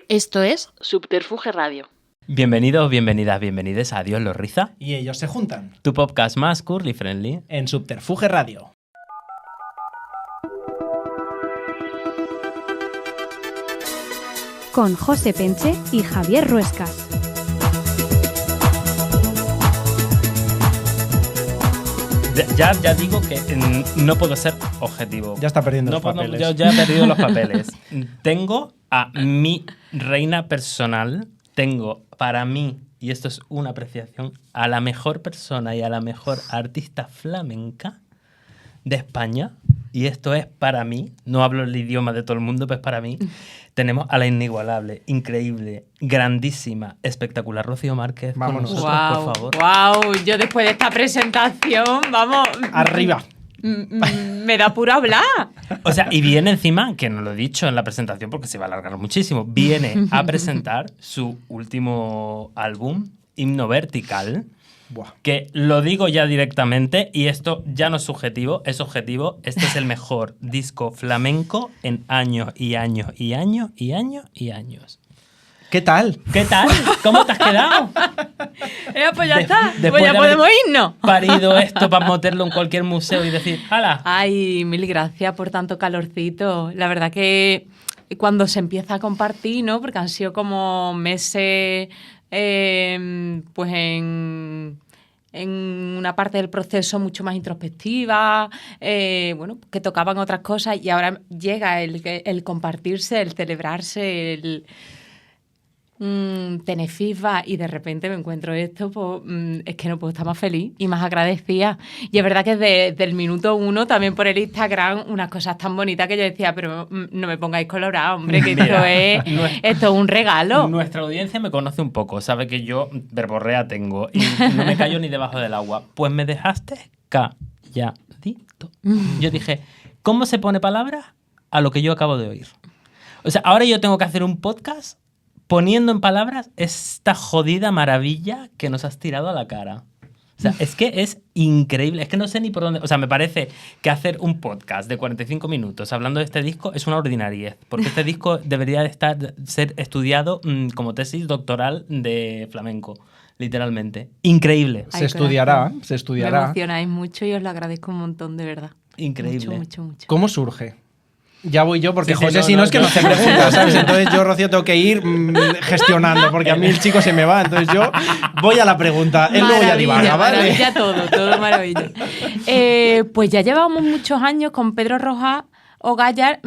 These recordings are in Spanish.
Esto es Subterfuge Radio. Bienvenidos, bienvenidas, bienvenides a Adiós los Riza. Y ellos se juntan. Tu podcast más curly friendly. En Subterfuge Radio. Con José Penche y Javier Ruescas. Ya digo que no puedo ser objetivo. Ya está perdiendo los papeles. Yo ya he perdido los papeles. Tengo a mi reina personal, tengo para mí, y esto es una apreciación, a la mejor persona y a la mejor artista flamenca de España, y esto es para mí, no hablo el idioma de todo el mundo, pero es para mí. Tenemos a la inigualable, increíble, grandísima, espectacular Rocío Márquez. Vámonos. Con nosotros, por favor. Wow, yo después de esta presentación, vamos... Arriba. Me da puro hablar. O sea, y viene encima, que no lo he dicho en la presentación porque se va a alargar muchísimo, viene a presentar su último álbum, Himno Vertical, Buah. que lo digo ya directamente, y esto ya no es subjetivo, es objetivo. Este es el mejor disco flamenco en años y años y años y años y años. ¿Qué tal? ¿Qué tal? ¿Cómo te has quedado? Pues ya está, después pues ya de haber podemos irnos. Parido esto para meterlo en cualquier museo y decir, ¡hala! Ay, mil gracias por tanto calorcito. La verdad que cuando se empieza a compartir, ¿no? Porque han sido como meses, pues en una parte del proceso mucho más introspectiva, bueno, que tocaban otras cosas, y ahora llega el compartirse, el celebrarse, el tener feedback, y de repente me encuentro esto, pues es que no puedo estar más feliz y más agradecida. Y es verdad que desde el minuto 1, también por el Instagram, unas cosas tan bonitas que yo decía, pero no me pongáis colorado, hombre, que esto es un regalo. Nuestra audiencia me conoce un poco, sabe que yo verborrea tengo y no me callo ni debajo del agua. Pues me dejaste calladito. Yo dije, ¿cómo se pone palabras a lo que yo acabo de oír? O sea, ahora yo tengo que hacer un podcast poniendo en palabras esta jodida maravilla que nos has tirado a la cara. O sea, es que es increíble. Es que no sé ni por dónde... O sea, me parece que hacer un podcast de 45 minutos hablando de este disco es una ordinariez. Porque este disco debería ser estudiado como tesis doctoral de flamenco. Literalmente. Increíble. Se estudiará. Me emocionáis mucho y os lo agradezco un montón, de verdad. Increíble. Mucho. ¿Cómo surge? Ya voy yo, porque Sí, José, no, si no, no, es que yo- no te pregunta, ¿sabes? Entonces yo, Rocío, tengo que ir gestionando, porque a mí el chico se me va. Entonces yo voy a la pregunta. Él luego ya divaga, ¿vale? Maravilla todo maravilla. Pues ya llevamos muchos años con Pedro Rojas Ogallar,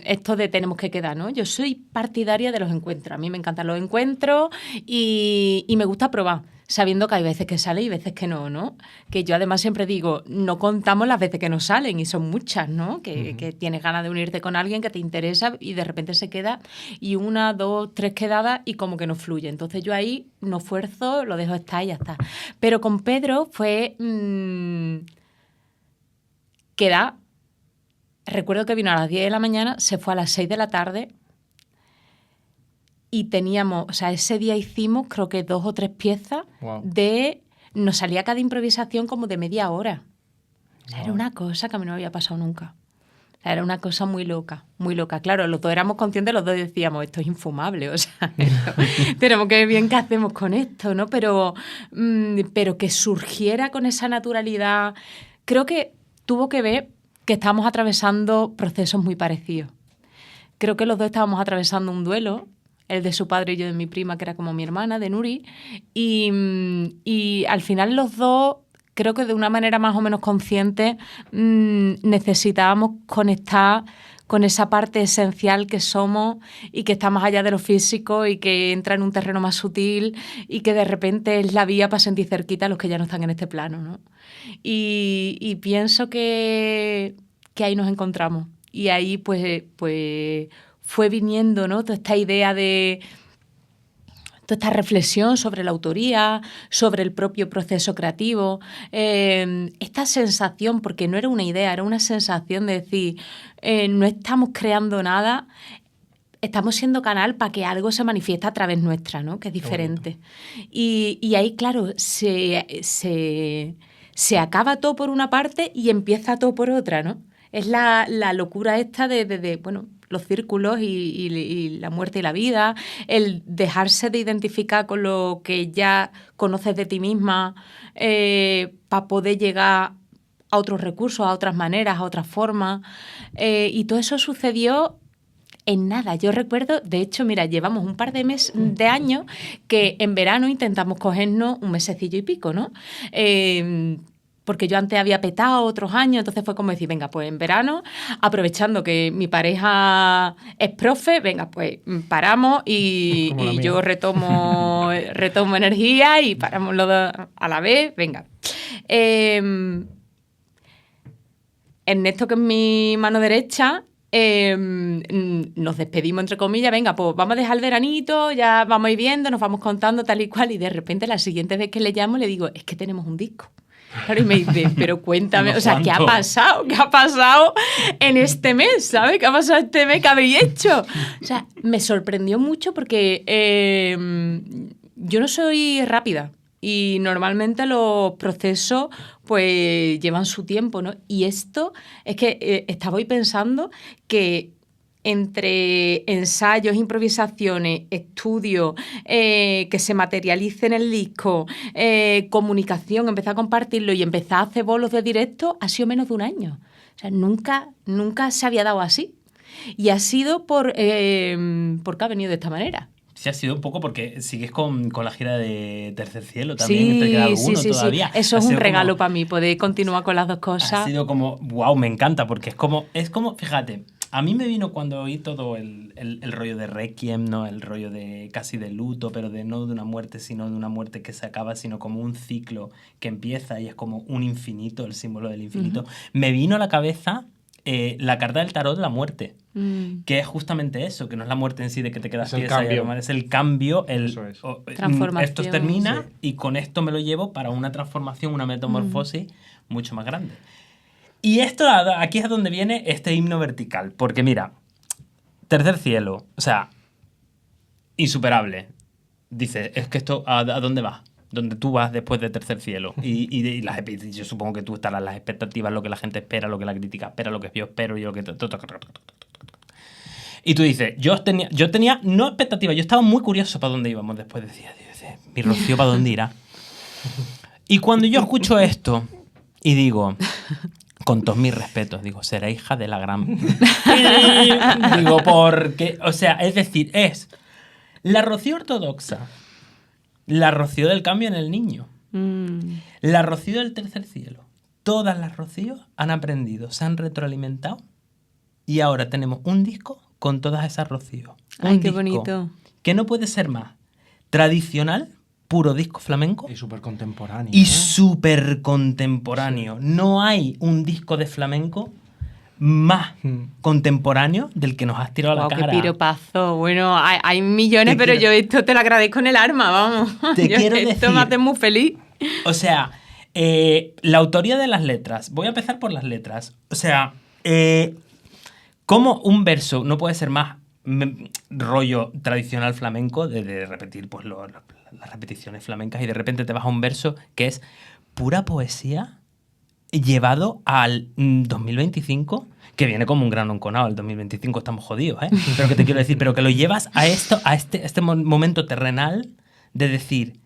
esto de tenemos que quedar, ¿no? Yo soy partidaria de los encuentros. A mí me encantan los encuentros y me gusta probar, sabiendo que hay veces que sale y veces que no, ¿no? Que yo además siempre digo, no contamos las veces que no salen, y son muchas, ¿no? Que tienes ganas de unirte con alguien que te interesa y de repente se queda, y 1, 2, 3 quedadas y como que no fluye. Entonces yo ahí no esfuerzo, lo dejo estar y ya está. Pero con Pedro fue quedar. Recuerdo que vino a las 10 de la mañana, se fue a las 6 de la tarde y teníamos, o sea, ese día hicimos creo que 2 o 3 piezas. Wow. Nos salía cada improvisación como de media hora. O sea, era una cosa que a mí no me había pasado nunca. O sea, era una cosa muy loca, muy loca. Claro, los dos éramos conscientes, los dos decíamos, esto es infumable, o sea, tenemos que ver bien qué hacemos con esto, ¿no? Pero que surgiera con esa naturalidad, creo que tuvo que ver que estábamos atravesando procesos muy parecidos. Creo que los dos estábamos atravesando un duelo, el de su padre y yo de mi prima, que era como mi hermana, de Nuri, y al final los dos, creo que de una manera más o menos consciente, necesitábamos conectar con esa parte esencial que somos y que está más allá de lo físico y que entra en un terreno más sutil y que de repente es la vía para sentir cerquita a los que ya no están en este plano, ¿no? Y pienso que ahí nos encontramos. Y ahí pues fue viniendo, ¿no? Toda esta idea de... toda esta reflexión sobre la autoría, sobre el propio proceso creativo, esta sensación, porque no era una idea, era una sensación de decir, no estamos creando nada, estamos siendo canal para que algo se manifieste a través nuestra, ¿no? Que es diferente. Y ahí, claro, se acaba todo por una parte y empieza todo por otra, ¿no? Es la locura esta de bueno, los círculos y la muerte y la vida, el dejarse de identificar con lo que ya conoces de ti misma para poder llegar a otros recursos, a otras maneras, a otras formas. Y todo eso sucedió en nada. Yo recuerdo, de hecho, mira, llevamos un par de años que en verano intentamos cogernos un mesecillo y pico, ¿no? Porque yo antes había petado otros años, entonces fue como decir, venga, pues en verano, aprovechando que mi pareja es profe, venga, pues paramos y yo retomo energía y paramos los dos a la vez, venga. Ernesto, que es mi mano derecha, nos despedimos, entre comillas, venga, pues vamos a dejar el veranito, ya vamos a ir viendo, nos vamos contando tal y cual, y de repente la siguiente vez que le llamo le digo, es que tenemos un disco. Claro, y me dice, pero cuéntame, o sea, ¿qué ha pasado? ¿Qué ha pasado en este mes? ¿Sabes? ¿Qué ha pasado este mes que habéis hecho? O sea, me sorprendió mucho porque yo no soy rápida y normalmente los procesos pues llevan su tiempo, ¿no? Y esto es que estaba hoy pensando que entre ensayos, improvisaciones, estudios, que se materialice en el disco, comunicación, empezar a compartirlo y empezar a hacer bolos de directo, ha sido menos de un año. O sea, nunca se había dado así. Y ha sido porque ha venido de esta manera. Sí, ha sido un poco porque sigues con la gira de Tercer Cielo también. ¿Te queda alguno todavía? Sí. Eso es un regalo para mí, poder continuar con las dos cosas. Ha sido como, wow, me encanta, porque es como, fíjate, a mí me vino cuando oí todo el rollo de Requiem, ¿no? El rollo de casi de luto, pero no de una muerte, sino de una muerte que se acaba, sino como un ciclo que empieza y es como un infinito, el símbolo del infinito. Uh-huh. Me vino a la cabeza la carta del tarot de la muerte, que es justamente eso, que no es la muerte en sí de que te quedas pieza, es el cambio, transformación. Esto termina y con esto me lo llevo para una transformación, una metamorfosis mucho más grande. Y esto, aquí es donde viene este himno vertical, porque mira, Tercer Cielo, o sea, insuperable. Dice, es que esto, ¿a dónde va? Donde tú vas después de Tercer Cielo. Y yo supongo que tú estarás las expectativas, lo que la gente espera, lo que la crítica espera, lo que yo espero y lo que... Y tú dices, yo tenía no expectativas, yo estaba muy curioso para dónde íbamos después. Decía, mi Rocío, ¿para dónde irá? Y cuando yo escucho esto y digo, con todos mis respetos, digo, será hija de la gran... digo, porque... O sea, es decir, es la Rocío ortodoxa, la Rocío del cambio en el niño, la Rocío del Tercer Cielo. Todas las Rocíos han aprendido, se han retroalimentado y ahora tenemos un disco con todas esas Rocíos. Ay, qué bonito. Que no puede ser más tradicional, puro disco flamenco. Y súper contemporáneo. Y súper contemporáneo. Sí. No hay un disco de flamenco más contemporáneo del que nos has tirado a la cara. ¡Qué piropazo! Bueno, hay millones, pero yo esto te lo agradezco en el alma, vamos. Esto me hace muy feliz. O sea, la autoría de las letras. Voy a empezar por las letras. O sea, como un verso no puede ser más rollo tradicional flamenco de repetir pues las repeticiones flamencas y de repente te vas a un verso que es pura poesía llevado al 2025, que viene como un grano enconado. El 2025 estamos jodidos, ¿eh? Pero que te quiero decir, pero que lo llevas a este momento terrenal de decir,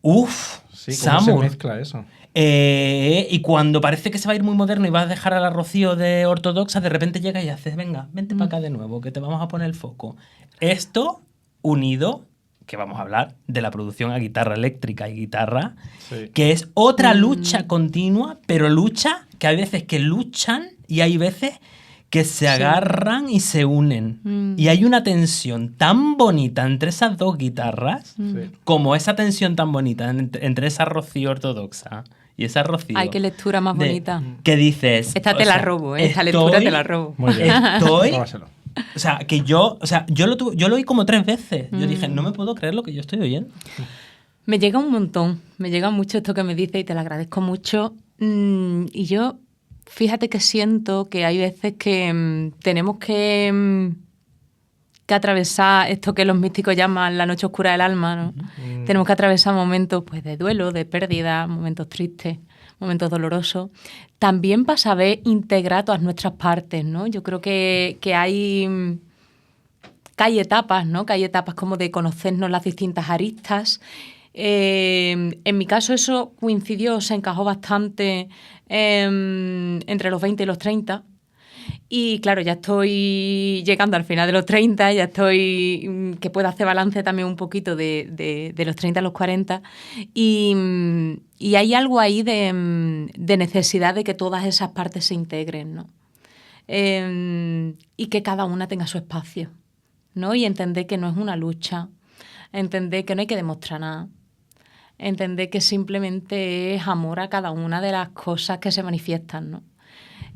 uff, sí, ¿cómo se mezcla eso? Y cuando parece que se va a ir muy moderno y vas a dejar a la Rocío de ortodoxa, de repente llega y haces, venga, vente para acá de nuevo, que te vamos a poner el foco. Esto unido, que vamos a hablar de la producción a guitarra eléctrica y guitarra, sí, que es otra lucha continua, pero lucha que hay veces que luchan y hay veces que se agarran y se unen. Y hay una tensión tan bonita entre esas dos guitarras, como esa tensión tan bonita entre esa Rocío ortodoxa y esa Rocío. Ay, qué lectura más bonita. ¿Qué dices? Esta te la robo, esta lectura te la robo. Muy bien. O sea, que yo lo oí como 3 veces. Yo dije, no me puedo creer lo que yo estoy oyendo. Me llega un montón, me llega mucho esto que me dices y te lo agradezco mucho. Y yo, fíjate que siento que hay veces que tenemos que atravesar esto que los místicos llaman la noche oscura del alma, ¿no? Tenemos que atravesar momentos pues, de duelo, de pérdida, momentos tristes, momentos dolorosos, también para saber integrar todas nuestras partes, ¿no? Yo creo que hay etapas, ¿no? Que hay etapas como de conocernos las distintas aristas. En mi caso eso coincidió, se encajó bastante entre los 20 y los 30. Y claro, ya estoy llegando al final de los 30, ya estoy que puedo hacer balance también un poquito de los 30 a los 40. Y hay algo ahí de necesidad de que todas esas partes se integren, ¿no? Y que cada una tenga su espacio, ¿no? Y entender que no es una lucha, entender que no hay que demostrar nada, entender que simplemente es amor a cada una de las cosas que se manifiestan, ¿no?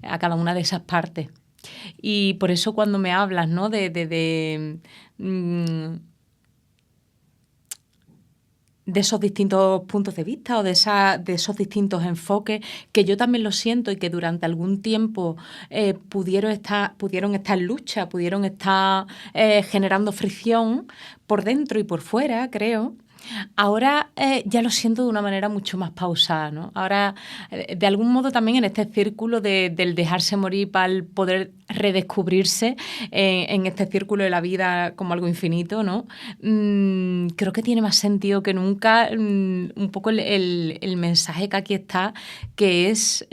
A cada una de esas partes. Y por eso cuando me hablas, ¿no? de esos distintos puntos de vista o de esos distintos enfoques, que yo también lo siento y que durante algún tiempo pudieron estar en lucha, pudieron estar generando fricción por dentro y por fuera, creo. Ahora ya lo siento de una manera mucho más pausada, ¿no? Ahora, de algún modo también en este círculo del dejarse morir para el poder redescubrirse en este círculo de la vida como algo infinito, ¿no? Creo que tiene más sentido que nunca un poco el mensaje que aquí está, que es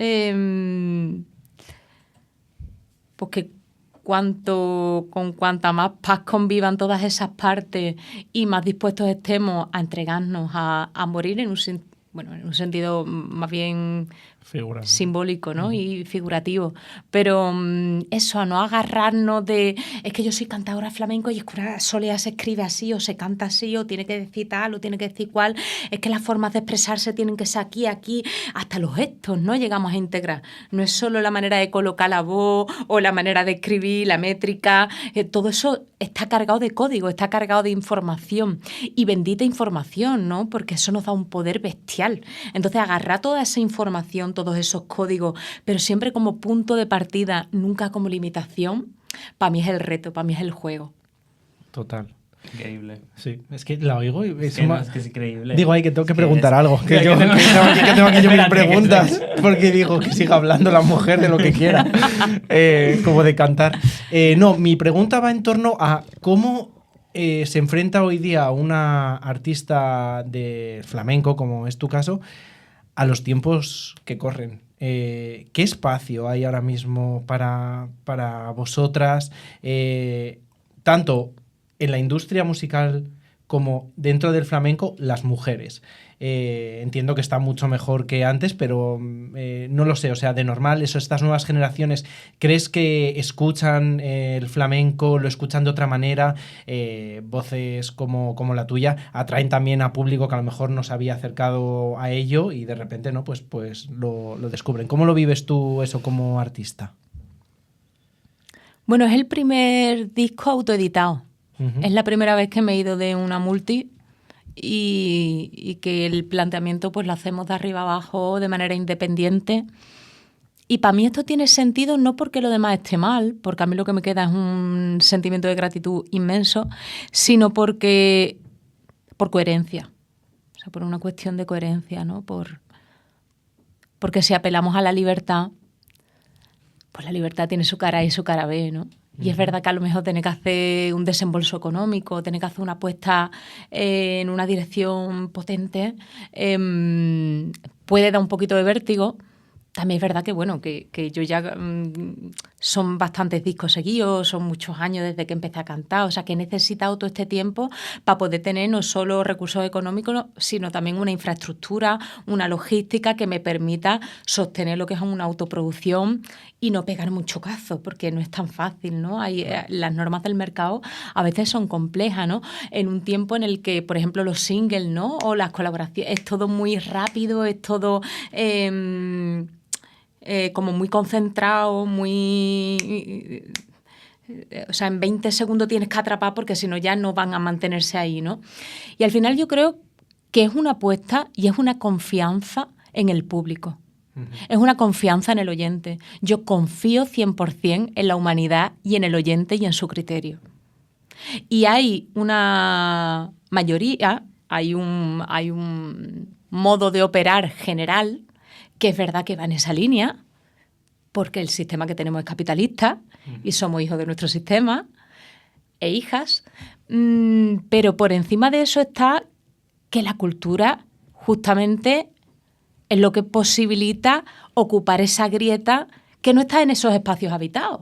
pues que con cuanta más paz convivan todas esas partes y más dispuestos estemos a entregarnos a morir en un sentido más bien simbólico, ¿no? Y figurativo. Pero eso, a no agarrarnos de es que yo soy cantadora flamenco y Escura Soleá se escribe así o se canta así o tiene que decir tal o tiene que decir cual. Es que las formas de expresarse tienen que ser aquí, hasta los gestos, ¿no? Llegamos a integrar. No es solo la manera de colocar la voz o la manera de escribir, la métrica. Todo eso está cargado de código, está cargado de información. Y bendita información, ¿no? Porque eso nos da un poder bestial. Entonces, agarrar toda esa información, todos esos códigos, pero siempre como punto de partida, nunca como limitación, para mí es el reto, para mí es el juego. Total. Increíble. Sí, es que la oigo y Es que es increíble. Digo, que tengo que preguntar algo. Que tengo aquí yo mis preguntas. Porque digo que siga hablando la mujer de lo que quiera. Como de cantar. No, mi pregunta va en torno a cómo se enfrenta hoy día una artista de flamenco, como es tu caso, a los tiempos que corren. ¿Qué espacio hay ahora mismo para vosotras, tanto en la industria musical como dentro del flamenco, las mujeres? Entiendo que está mucho mejor que antes, pero no lo sé, o sea, de normal, estas nuevas generaciones, ¿crees que escuchan el flamenco, lo escuchan de otra manera? Voces como la tuya atraen también a público que a lo mejor no se había acercado a ello y de repente, ¿no? Pues lo descubren. ¿Cómo lo vives tú eso como artista? Bueno, es el primer disco autoeditado. Uh-huh. Es la primera vez que me he ido de una multi y que el planteamiento pues lo hacemos de arriba abajo de manera independiente. Y para mí esto tiene sentido no porque lo demás esté mal, porque a mí lo que me queda es un sentimiento de gratitud inmenso, sino por coherencia. O sea, por una cuestión de coherencia, ¿no? Porque si apelamos a la libertad, pues la libertad tiene su cara A y su cara B, ¿no? Y es verdad que a lo mejor tener que hacer un desembolso económico, tener que hacer una apuesta en una dirección potente, puede dar un poquito de vértigo. También es verdad que, bueno, que yo ya son bastantes discos seguidos, son muchos años desde que empecé a cantar, o sea que he necesitado todo este tiempo para poder tener no solo recursos económicos, sino también una infraestructura, una logística que me permita sostener lo que es una autoproducción y no pegar mucho cazo, porque no es tan fácil, ¿no? Las normas del mercado a veces son complejas, ¿no? En un tiempo en el que, por ejemplo, los singles, ¿no? O las colaboraciones, es todo muy rápido, es todo como muy concentrado, muy... O sea, en 20 segundos tienes que atrapar porque si no ya no van a mantenerse ahí, ¿no? Y al final yo creo que es una apuesta y es una confianza en el público. Uh-huh. Es una confianza en el oyente. Yo confío 100% en la humanidad y en el oyente y en su criterio. Y hay una mayoría, hay un modo de operar general que es verdad que va en esa línea, porque el sistema que tenemos es capitalista y somos hijos de nuestro sistema e hijas, pero por encima de eso está que la cultura justamente es lo que posibilita ocupar esa grieta que no está en esos espacios habitados.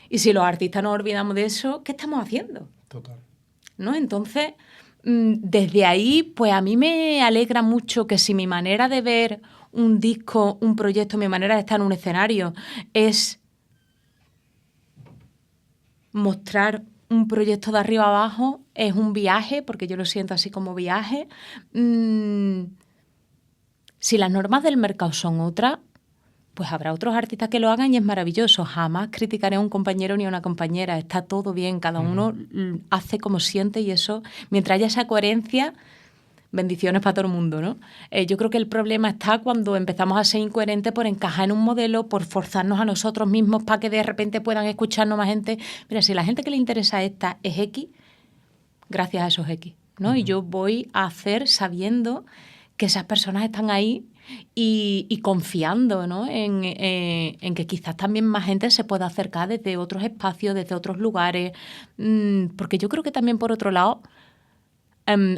Y si los artistas nos olvidamos de eso, ¿qué estamos haciendo? Total. ¿No? Entonces, desde ahí, pues a mí me alegra mucho que si mi manera de ver un disco, un proyecto, mi manera de estar en un escenario es mostrar un proyecto de arriba abajo, es un viaje, porque yo lo siento así como viaje. Si las normas del mercado son otras, pues habrá otros artistas que lo hagan y es maravilloso. Jamás criticaré a un compañero ni a una compañera. Está todo bien, cada uno hace como siente y eso, mientras haya esa coherencia, bendiciones para todo el mundo, ¿no? Yo creo que el problema está cuando empezamos a ser incoherentes por encajar en un modelo, por forzarnos a nosotros mismos para que de repente puedan escucharnos más gente. Mira, si la gente que le interesa esta es X, gracias a esos X, ¿no? Y yo voy a hacer sabiendo que esas personas están ahí y confiando, ¿no? en que quizás también más gente se pueda acercar desde otros espacios, desde otros lugares, porque yo creo que también por otro lado,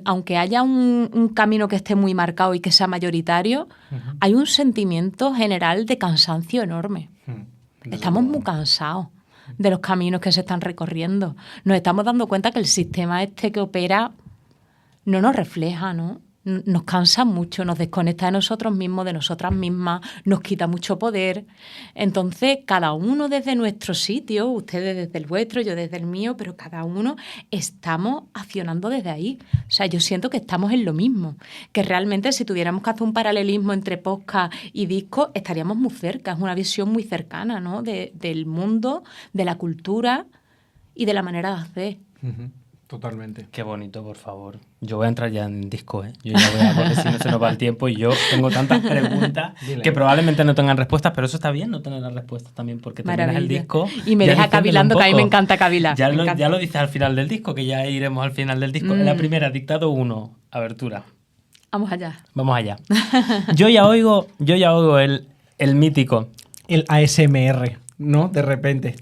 aunque haya un camino que esté muy marcado y que sea mayoritario, hay un sentimiento general de cansancio enorme. Estamos muy cansados de los caminos que se están recorriendo. Nos estamos dando cuenta que el sistema este que opera no nos refleja, ¿no? Nos cansa mucho, nos desconecta de nosotros mismos, de nosotras mismas, nos quita mucho poder. Entonces, cada uno desde nuestro sitio, ustedes desde el vuestro, yo desde el mío, pero cada uno estamos accionando desde ahí. O sea, yo siento que estamos en lo mismo, que realmente si tuviéramos que hacer un paralelismo entre podcast y disco, estaríamos muy cerca, es una visión muy cercana, ¿no? Del mundo, de la cultura y de la manera de hacer. Totalmente. Qué bonito, por favor. Yo voy a entrar ya en disco, ¿eh? Yo ya voy a, porque si no se nos va el tiempo y yo tengo tantas preguntas que probablemente no tengan respuestas, pero eso está bien no tener las respuestas también, porque terminas el disco. Y me deja cavilando, que a mí me encanta cavilar. Ya lo dices al final del disco, que ya iremos al final del disco. La primera, dictado 1, abertura. Vamos allá. Vamos allá. Yo ya oigo el mítico. El ASMR, ¿no? De repente.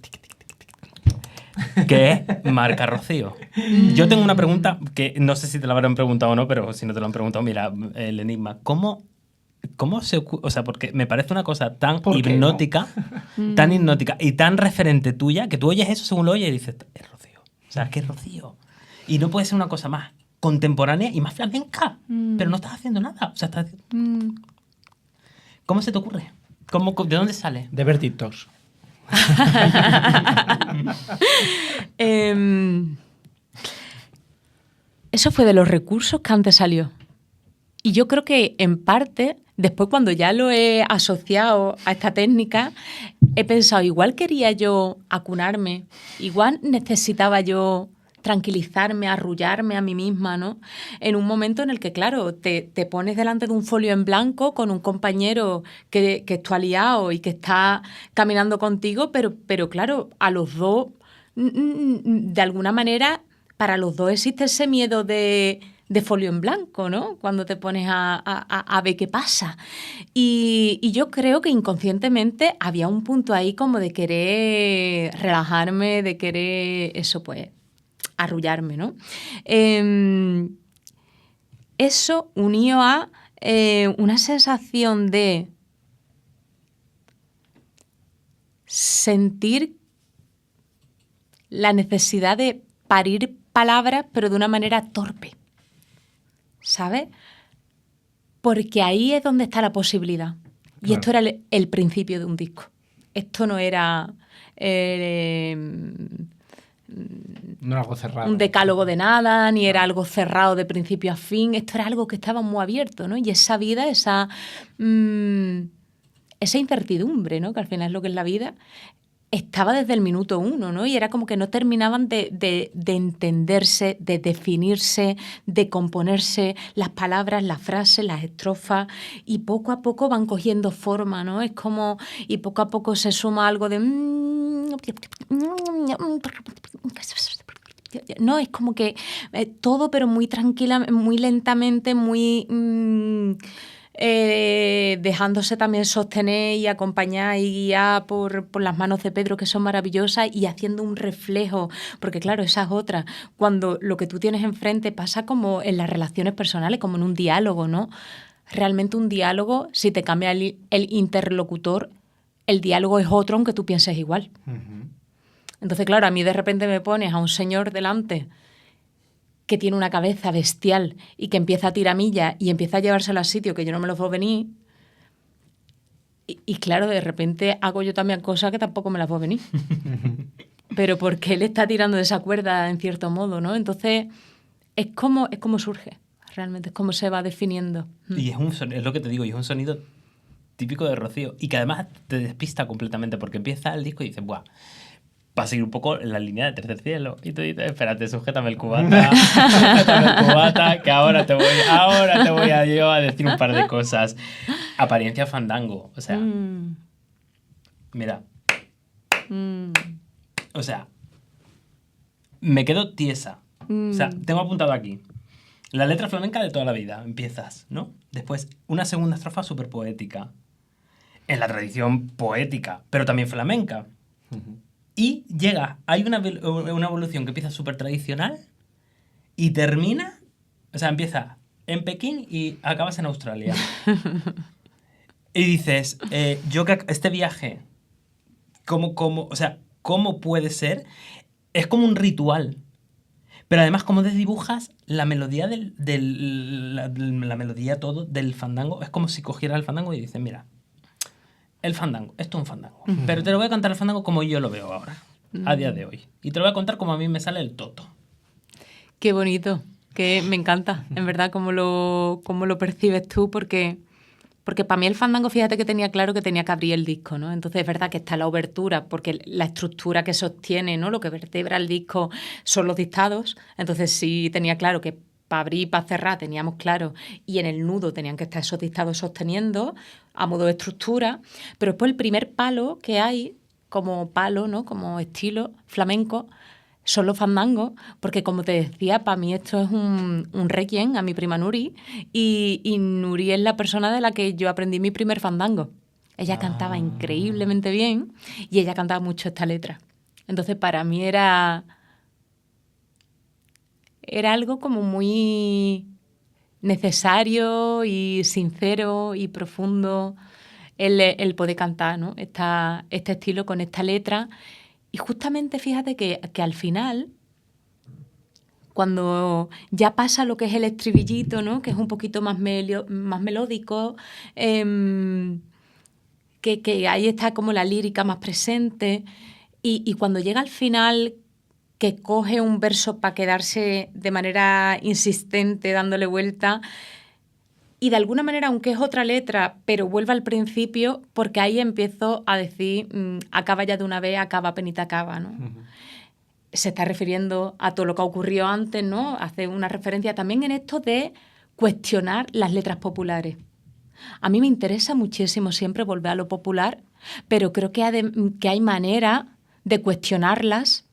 Que es Marca Rocío. Yo tengo una pregunta que no sé si te la habrán preguntado o no, pero si no te lo han preguntado, mira, el enigma. ¿Cómo se ocurre? O sea, porque me parece una cosa tan hipnótica, tan hipnótica y tan referente tuya, que tú oyes eso según lo oyes y dices, es Rocío. O sea, es que es Rocío. Y no puede ser una cosa más contemporánea y más flamenca. Pero no estás haciendo nada. O sea, estás... ¿Cómo se te ocurre? ¿De dónde sale? De ver TikToks. Eso fue de los recursos que antes salió. Y yo creo que en parte, después cuando ya lo he asociado a esta técnica, he pensado, igual quería yo acunarme, igual necesitaba yo tranquilizarme, arrullarme a mí misma, ¿no? En un momento en el que, claro, te pones delante de un folio en blanco con un compañero que es tu aliado y que está caminando contigo, pero claro, a los dos, de alguna manera, para los dos existe ese miedo de folio en blanco, ¿no? Cuando te pones a ver qué pasa. Y yo creo que inconscientemente había un punto ahí como de querer relajarme, de querer eso, pues, arrullarme, ¿no? Eso unido a una sensación de sentir la necesidad de parir palabras, pero de una manera torpe, ¿sabes? Porque ahí es donde está la posibilidad. Claro. Y esto era el principio de un disco. Esto no era... no era algo cerrado. Un decálogo de nada, ni era algo cerrado de principio a fin. Esto era algo que estaba muy abierto, ¿no? Y esa vida, esa incertidumbre, ¿no? Que al final es lo que es la vida, estaba desde el minuto 1, ¿no? Y era como que no terminaban de entenderse, de definirse, de componerse las palabras, las frases, las estrofas, y poco a poco van cogiendo forma, ¿no? Es como... Y poco a poco se suma algo de... No, es como que todo, pero muy tranquila, muy lentamente, muy... dejándose también sostener y acompañar y guiar por las manos de Pedro, que son maravillosas, y haciendo un reflejo, porque claro, esa es otra, cuando lo que tú tienes enfrente pasa como en las relaciones personales, como en un diálogo, ¿no? Realmente un diálogo, si te cambia el interlocutor, el diálogo es otro aunque tú pienses igual. Entonces, claro, a mí de repente me pones a un señor delante que tiene una cabeza bestial y que empieza a tiramillas y empieza a llevárselo a sitio que yo no me los veo venir. Y claro, de repente hago yo también cosas que tampoco me las veo venir. Pero porque él está tirando de esa cuerda en cierto modo, ¿no? Entonces, es como surge, realmente, es como se va definiendo. Y es lo que te digo, y es un sonido típico de Rocío. Y que además te despista completamente, porque empieza el disco y dices, ¡buah! Va a seguir un poco en la línea de Tercer Cielo. Y tú dices, espérate, sujétame el cubata, que ahora te voy a yo a decir un par de cosas. Apariencia fandango. O sea, mira. O sea, me quedo tiesa. O sea, tengo apuntado aquí. La letra flamenca de toda la vida. Empiezas, ¿no? Después, una segunda estrofa súper poética. En la tradición poética, pero también flamenca. Y hay una evolución que empieza súper tradicional y termina, o sea, empieza en Pekín y acabas en Australia. Y dices, este viaje, o sea, ¿cómo puede ser? Es como un ritual. Pero además, como desdibujas la melodía la melodía todo del fandango, es como si cogieras el fandango y dices, mira, el fandango, esto es un fandango. Pero te lo voy a contar el fandango como yo lo veo ahora, a día de hoy. Y te lo voy a contar como a mí me sale el toto. Qué bonito, que me encanta, en verdad, cómo lo percibes tú, porque para mí el fandango, fíjate que tenía claro que tenía que abrir el disco, ¿no? Entonces es verdad que está la obertura, porque la estructura que sostiene, ¿no? Lo que vertebra el disco son los dictados. Entonces sí tenía claro que para abrir y para cerrar teníamos claro, y en el nudo tenían que estar esos dictados sosteniendo a modo de estructura, pero después el primer palo que hay, como palo, ¿no? Como estilo flamenco, son los fandangos, porque como te decía, para mí esto es un requiem a mi prima Nuri, y Nuri es la persona de la que yo aprendí mi primer fandango. Ella cantaba increíblemente bien y ella cantaba mucho esta letra. Entonces para mí era algo como muy necesario y sincero y profundo el poder cantar, ¿no? Este estilo con esta letra. Y justamente fíjate que al final, cuando ya pasa lo que es el estribillito, ¿no? Que es un poquito más melódico, que ahí está como la lírica más presente, y cuando llega al final, que coge un verso para quedarse de manera insistente dándole vuelta, y de alguna manera, aunque es otra letra, pero vuelve al principio, porque ahí empiezo a decir, acaba ya de una vez, acaba penita acaba, ¿no? Se está refiriendo a todo lo que ocurrió antes, ¿no? Hace una referencia también en esto de cuestionar las letras populares. A mí me interesa muchísimo siempre volver a lo popular, pero creo que hay manera de cuestionarlas.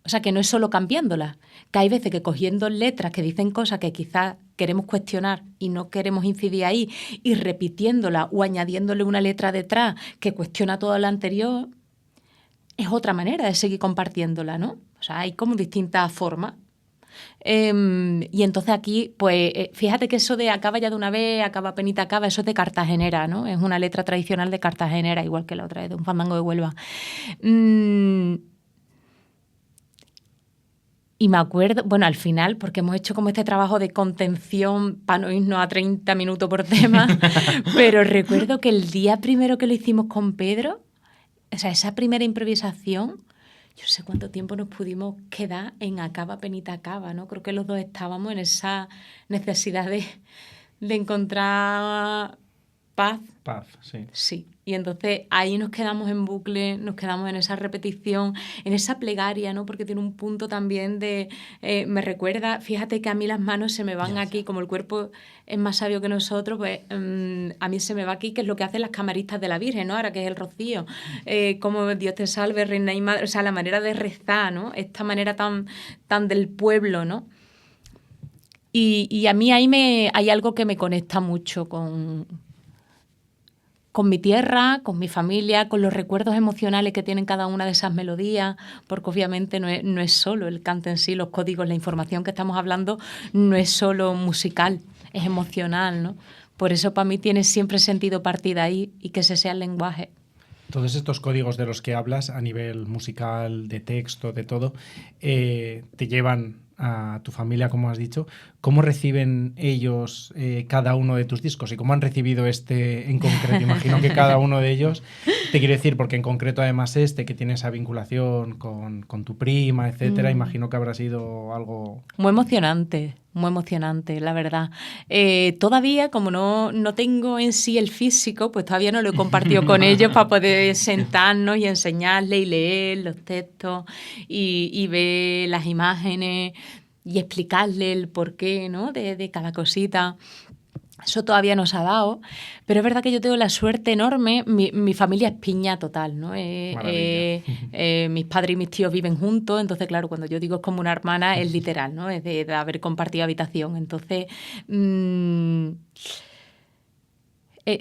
O sea, que no es solo cambiándolas, que hay veces que cogiendo letras que dicen cosas que quizás queremos cuestionar y no queremos incidir ahí, y repitiéndola o añadiéndole una letra detrás que cuestiona todo lo anterior, es otra manera de seguir compartiéndola, ¿no? O sea, hay como distintas formas. Y entonces aquí, pues, fíjate que eso de acaba ya de una vez, acaba penita acaba, eso es de Cartagenera, ¿no? Es una letra tradicional de Cartagenera, igual que la otra, de un fandango de Huelva. Y me acuerdo, bueno, al final, porque hemos hecho como este trabajo de contención para no irnos a 30 minutos por tema, pero recuerdo que el día primero que lo hicimos con Pedro, o sea, esa primera improvisación, yo no sé cuánto tiempo nos pudimos quedar en acaba penita acaba, ¿no? Creo que los dos estábamos en esa necesidad de encontrar paz. Paz, sí. Sí, y entonces ahí nos quedamos en bucle, nos quedamos en esa repetición, en esa plegaria, ¿no? Porque tiene un punto también de... me recuerda, fíjate que a mí las manos se me van aquí, como el cuerpo es más sabio que nosotros, pues a mí se me va aquí, que es lo que hacen las camaristas de la Virgen, ¿no? Ahora que es el rocío, como Dios te salve, reina y madre, o sea, la manera de rezar, ¿no? Esta manera tan del pueblo, ¿no? Y a mí hay algo que me conecta mucho con mi tierra, con mi familia, con los recuerdos emocionales que tienen cada una de esas melodías, porque obviamente no es solo el canto en sí, los códigos, la información que estamos hablando, no es solo musical, es emocional, ¿no? Por eso para mí tiene siempre sentido partir de ahí y que ese sea el lenguaje. Todos estos códigos de los que hablas a nivel musical, de texto, de todo, te llevan a tu familia, como has dicho. ¿Cómo reciben ellos cada uno de tus discos y cómo han recibido este en concreto? Imagino que cada uno de ellos, te quiero decir, porque en concreto además que tiene esa vinculación con tu prima, etcétera, imagino que habrá sido algo... Muy emocionante, la verdad. Todavía, como no tengo en sí el físico, pues todavía no lo he compartido con ellos para poder sentarnos y enseñarles y leer los textos y ver las imágenes y explicarles el porqué, ¿no? de cada cosita. Eso todavía no se ha dado, pero es verdad que yo tengo la suerte enorme. Mi familia es piña total, ¿no? Mis padres y mis tíos viven juntos, entonces, claro, cuando yo digo es como una hermana, es literal, ¿no? Es de haber compartido habitación. Entonces,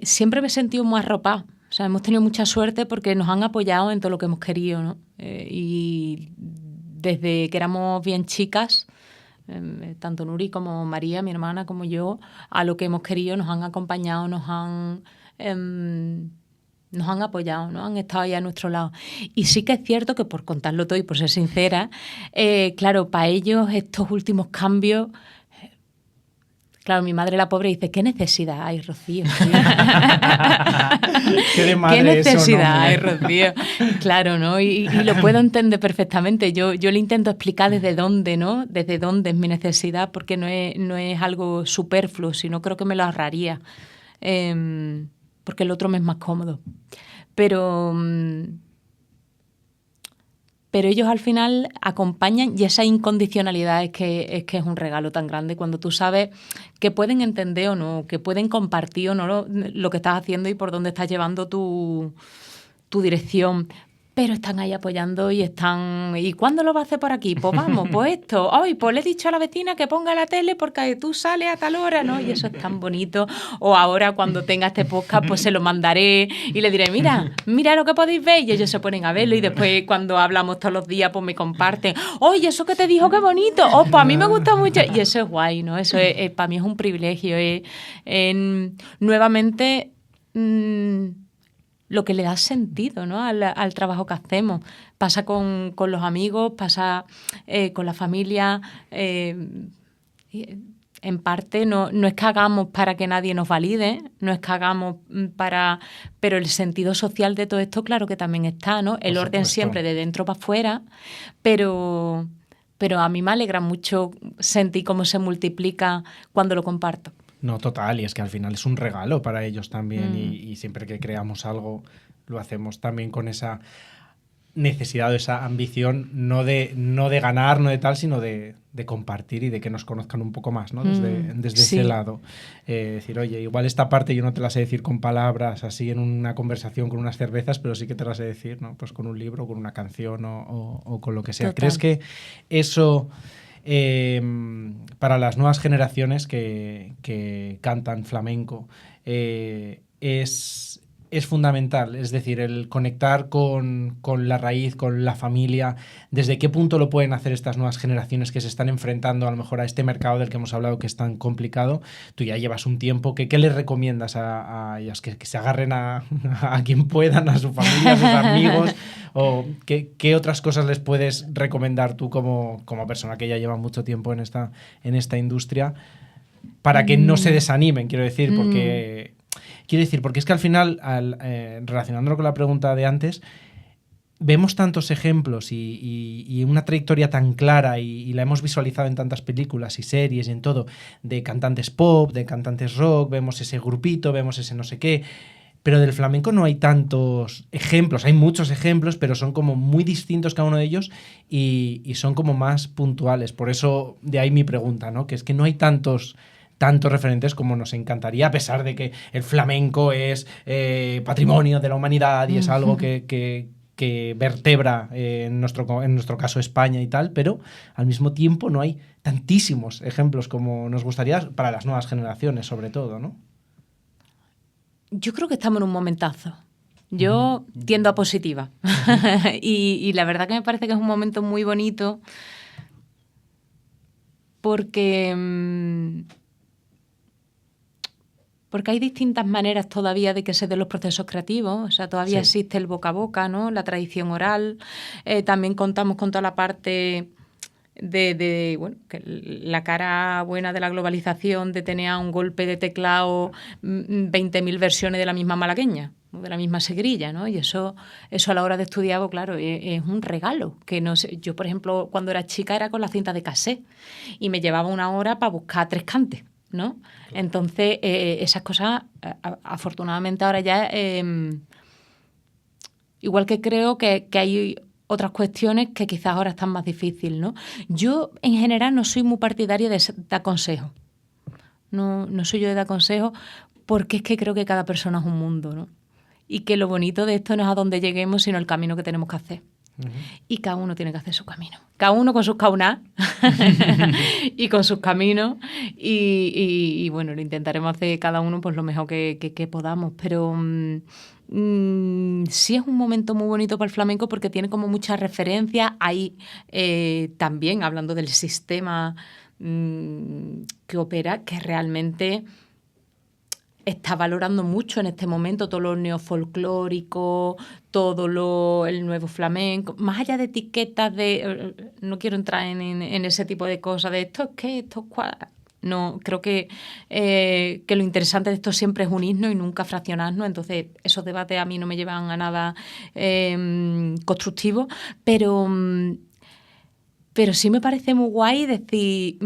siempre me he sentido muy arropada. O sea, hemos tenido mucha suerte porque nos han apoyado en todo lo que hemos querido, ¿no? Y desde que éramos bien chicas, tanto Nuri como María, mi hermana, como yo, a lo que hemos querido nos han acompañado, nos han apoyado, ¿no? Han estado ahí a nuestro lado. Y sí que es cierto que, por contarlo todo y por ser sincera, claro, para ellos estos últimos cambios... Claro, mi madre, la pobre, dice, ¿qué necesidad hay, Rocío? ¿Qué necesidad hay, Rocío? Claro, ¿no? Y lo puedo entender perfectamente. Yo le intento explicar desde dónde, ¿no? Desde dónde es mi necesidad, porque no es algo superfluo, sino creo que me lo ahorraría, porque el otro me es más cómodo. Pero ellos al final acompañan, y esa incondicionalidad es que es un regalo tan grande cuando tú sabes que pueden entender o no, que pueden compartir o no lo que estás haciendo y por dónde estás llevando tu dirección. Pero están ahí apoyando y están... ¿Y cuándo lo vas a hacer por aquí? Pues vamos, pues esto. Ay, pues le he dicho a la vecina que ponga la tele porque tú sales a tal hora, ¿no? Y eso es tan bonito. O ahora cuando tenga este podcast, pues se lo mandaré y le diré, mira lo que podéis ver. Y ellos se ponen a verlo y después cuando hablamos todos los días, pues me comparten. Oye, eso que te dijo, qué bonito. Oh, pues a mí me gusta mucho. Y eso es guay, ¿no? Eso para mí es un privilegio. Nuevamente... lo que le da sentido, ¿no? al trabajo que hacemos. Pasa con los amigos, pasa con la familia. En parte no es que hagamos para que nadie nos valide, no es que hagamos para... Pero el sentido social de todo esto, claro que también está, ¿no? El orden siempre de dentro para afuera, pero a mí me alegra mucho sentir cómo se multiplica cuando lo comparto. No, total, y es que al final es un regalo para ellos también y siempre que creamos algo lo hacemos también con esa necesidad o esa ambición, no de ganar, no de tal, sino de compartir y de que nos conozcan un poco más, ¿no? Desde sí. ese lado. Decir, oye, igual esta parte yo no te la sé decir con palabras, así en una conversación con unas cervezas, pero sí que te la sé decir, ¿no? Pues con un libro, con una canción o con lo que sea. Total. ¿Crees que eso... para las nuevas generaciones que cantan flamenco es fundamental? Es decir, el conectar con la raíz, con la familia. ¿Desde qué punto lo pueden hacer estas nuevas generaciones que se están enfrentando a lo mejor a este mercado del que hemos hablado que es tan complicado? Tú ya llevas un tiempo. ¿Qué les recomiendas a ellas? Que se agarren a quien puedan, a su familia, a sus amigos. ¿O qué otras cosas les puedes recomendar tú como persona que ya lleva mucho tiempo en esta industria para que no se desanimen, quiero decir, porque... porque es que al final, relacionándolo con la pregunta de antes, vemos tantos ejemplos y una trayectoria tan clara y la hemos visualizado en tantas películas y series y en todo, de cantantes pop, de cantantes rock, vemos ese grupito, vemos ese no sé qué, pero del flamenco no hay tantos ejemplos, hay muchos ejemplos, pero son como muy distintos cada uno de ellos y son como más puntuales. Por eso de ahí mi pregunta, ¿no? Que es que no hay tantos referentes como nos encantaría, a pesar de que el flamenco es patrimonio de la humanidad y es algo que que vertebra en nuestro caso España y tal, pero al mismo tiempo no hay tantísimos ejemplos como nos gustaría para las nuevas generaciones, sobre todo, ¿no? Yo creo que estamos en un momentazo. Yo tiendo a positiva. y la verdad que me parece que es un momento muy bonito porque hay distintas maneras todavía de que se den los procesos creativos. O sea, todavía existe el boca a boca, ¿no? La tradición oral. También contamos con toda la parte bueno, que la cara buena de la globalización, de tener a un golpe de teclado 20.000 versiones de la misma malagueña, de la misma segrilla, ¿no? Y eso a la hora de estudiar, pues, claro, es un regalo. Que no sé, yo, por ejemplo, cuando era chica era con la cinta de cassette y me llevaba una hora para buscar 3 cantes, ¿no? Entonces, esas cosas, afortunadamente ahora ya... igual que creo que hay otras cuestiones que quizás ahora están más difíciles, ¿no? Yo, en general, no soy muy partidaria de dar consejos. No soy yo de dar consejos porque es que creo que cada persona es un mundo, ¿no? Y que lo bonito de esto no es a dónde lleguemos, sino el camino que tenemos que hacer. Y cada uno tiene que hacer su camino. Cada uno con sus caunas y con sus caminos. Y bueno, lo intentaremos hacer cada uno pues lo mejor que podamos. Pero sí es un momento muy bonito para el flamenco porque tiene como muchas referencias. Hay también, hablando del sistema que opera, que realmente... está valorando mucho en este momento todo lo neofolclórico, todo el nuevo flamenco, más allá de etiquetas no quiero entrar en ese tipo de cosas, de esto es que, esto es cuadra. No, creo que lo interesante de esto siempre es unirnos y nunca fraccionarnos, entonces esos debates a mí no me llevan a nada constructivo, pero sí me parece muy guay decir...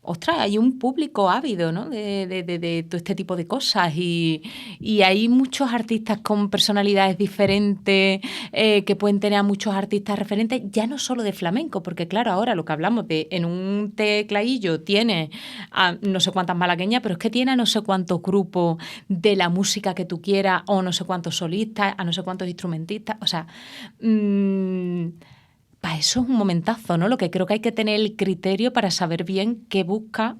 ostras, hay un público ávido, ¿no? de todo este tipo de cosas y hay muchos artistas con personalidades diferentes que pueden tener a muchos artistas referentes, ya no solo de flamenco, porque claro, ahora lo que hablamos de en un tecladillo tiene a no sé cuántas malagueñas, pero es que tiene a no sé cuántos grupos de la música que tú quieras o no sé cuántos solistas, a no sé cuántos instrumentistas, o sea... para eso es un momentazo, ¿no? Lo que creo que hay que tener el criterio para saber bien qué busca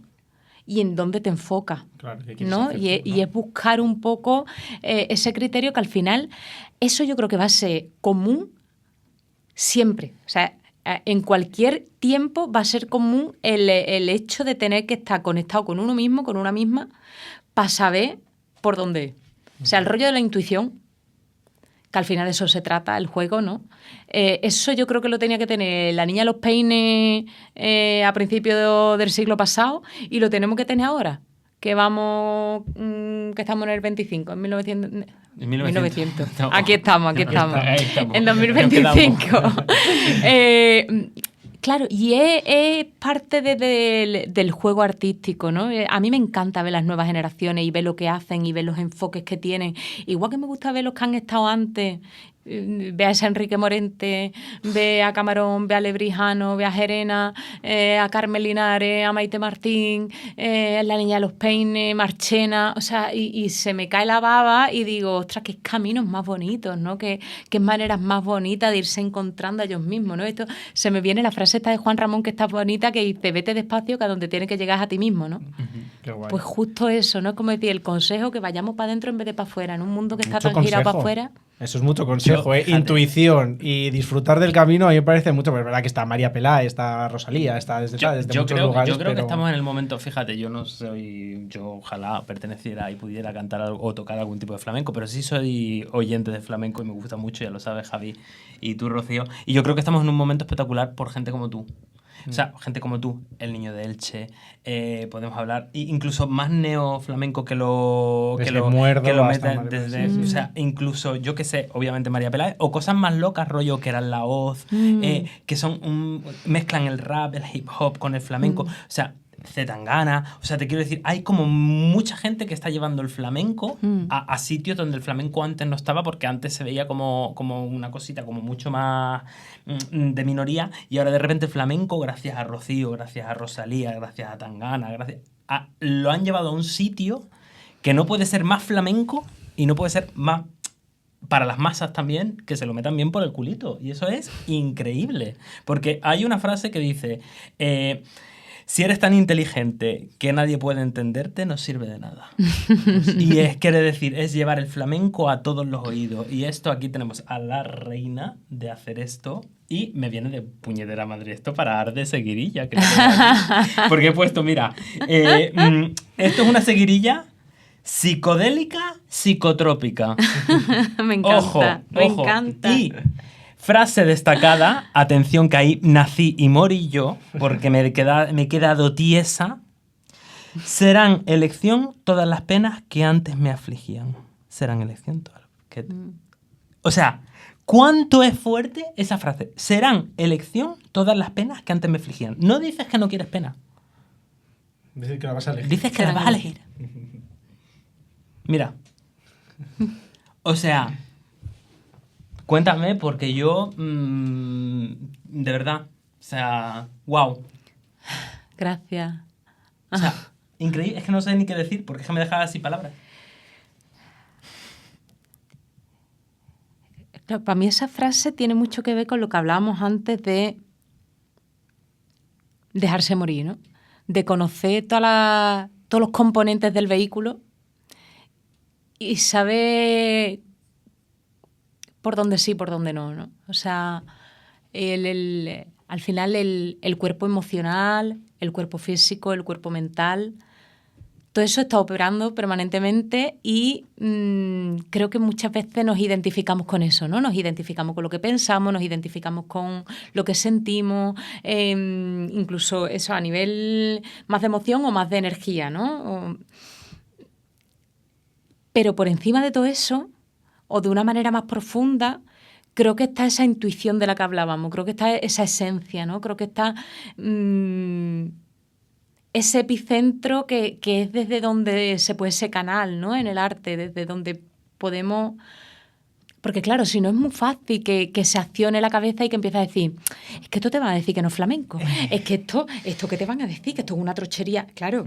y en dónde te enfocas, claro, ¿no? Y es buscar un poco ese criterio que al final, eso yo creo que va a ser común siempre. O sea, en cualquier tiempo va a ser común el hecho de tener que estar conectado con uno mismo, con una misma, para saber por dónde es. O sea, el rollo de la intuición, que al final de eso se trata, el juego, ¿no? Eso yo creo que lo tenía que tener la niña de los peines a principios del siglo pasado y lo tenemos que tener ahora, que vamos, que estamos en el 25, en 1900... En 1900. Aquí estamos. Ahí estamos. En 2025. Claro, y es parte del juego artístico, ¿no? A mí me encanta ver las nuevas generaciones y ver lo que hacen y ver los enfoques que tienen. Igual que me gusta ver los que han estado antes. Ve a ese Enrique Morente, ve a Camarón, ve a Lebrijano, ve a Gerena, a Carmen Linares, a Maite Martín, la niña de los peines, Marchena, o sea, y se me cae la baba y digo, ostras, qué caminos más bonitos, ¿no? Qué maneras más bonitas de irse encontrando a ellos mismos, ¿no? Esto se me viene la frase esta de Juan Ramón que está bonita, que dice, vete despacio que a donde tienes que llegar es a ti mismo, ¿no? Qué guay. Pues justo eso, ¿no? Es como decir, el consejo que vayamos para adentro en vez de para afuera, en un mundo que está Mucho tan girado para consejo. afuera. Eso es mucho consejo, Fíjate. Intuición y disfrutar del camino a mí me parece mucho, pero es verdad que está María Peláez, está Rosalía, está desde muchos lugares. Yo creo que pero... estamos en el momento, fíjate, yo ojalá perteneciera y pudiera cantar o tocar algún tipo de flamenco, pero sí soy oyente de flamenco y me gusta mucho, ya lo sabes, Javi, y tú, Rocío, y yo creo que estamos en un momento espectacular por gente como tú. O sea, gente como tú, el niño de Elche, podemos hablar, incluso más neoflamenco que lo meta desde, o sea, incluso, yo que sé, obviamente María Peláez, o cosas más locas, rollo que eran la hoz, que son mezclan el rap, el hip hop con el flamenco, o sea, Zetangana, o sea, te quiero decir, hay como mucha gente que está llevando el flamenco a sitios donde el flamenco antes no estaba, porque antes se veía como una cosita como mucho más de minoría, y ahora de repente el flamenco, gracias a Rocío, gracias a Rosalía, gracias a Tangana, lo han llevado a un sitio que no puede ser más flamenco y no puede ser más para las masas también, que se lo metan bien por el culito. Y eso es increíble. Porque hay una frase que dice, si eres tan inteligente que nadie puede entenderte, no sirve de nada. Y quiere decir, es llevar el flamenco a todos los oídos. Y esto aquí tenemos a la reina de hacer esto. Y me viene de puñetera madre esto para dar de seguirilla. Que porque he puesto, mira, esto es una seguirilla psicodélica, psicotrópica. Me encanta, Ojo. me encanta. Y frase destacada, atención que ahí nací y morí yo, porque me he quedado tiesa. Serán elección todas las penas que antes me afligían. Serán elección todas las que... O sea, ¿cuánto es fuerte esa frase? Serán elección todas las penas que antes me afligían. No dices que no quieres pena. Dices que la vas a elegir. Dices que la vas a elegir. Mira. O sea, cuéntame porque yo, de verdad, o sea, wow. Gracias. O sea, increíble. Es que no sé ni qué decir porque es que me dejas sin palabras. Claro, para mí esa frase tiene mucho que ver con lo que hablábamos antes de dejarse morir, ¿no? De conocer todos los componentes del vehículo y saber por dónde sí, por dónde no, ¿no? O sea, al final el cuerpo emocional, el cuerpo físico, el cuerpo mental, todo eso está operando permanentemente y creo que muchas veces nos identificamos con eso, ¿no? Nos identificamos con lo que pensamos, nos identificamos con lo que sentimos, incluso eso a nivel más de emoción o más de energía, ¿no? Pero por encima de todo eso, o de una manera más profunda, creo que está esa intuición de la que hablábamos, creo que está esa esencia, ¿no? Creo que está ese epicentro que es desde donde se puede ese canal, ¿no? En el arte, desde donde podemos... Porque claro, si no es muy fácil que se accione la cabeza y que empiece a decir, es que esto te van a decir que no es flamenco, es que esto que te van a decir, que esto es una trochería. Claro,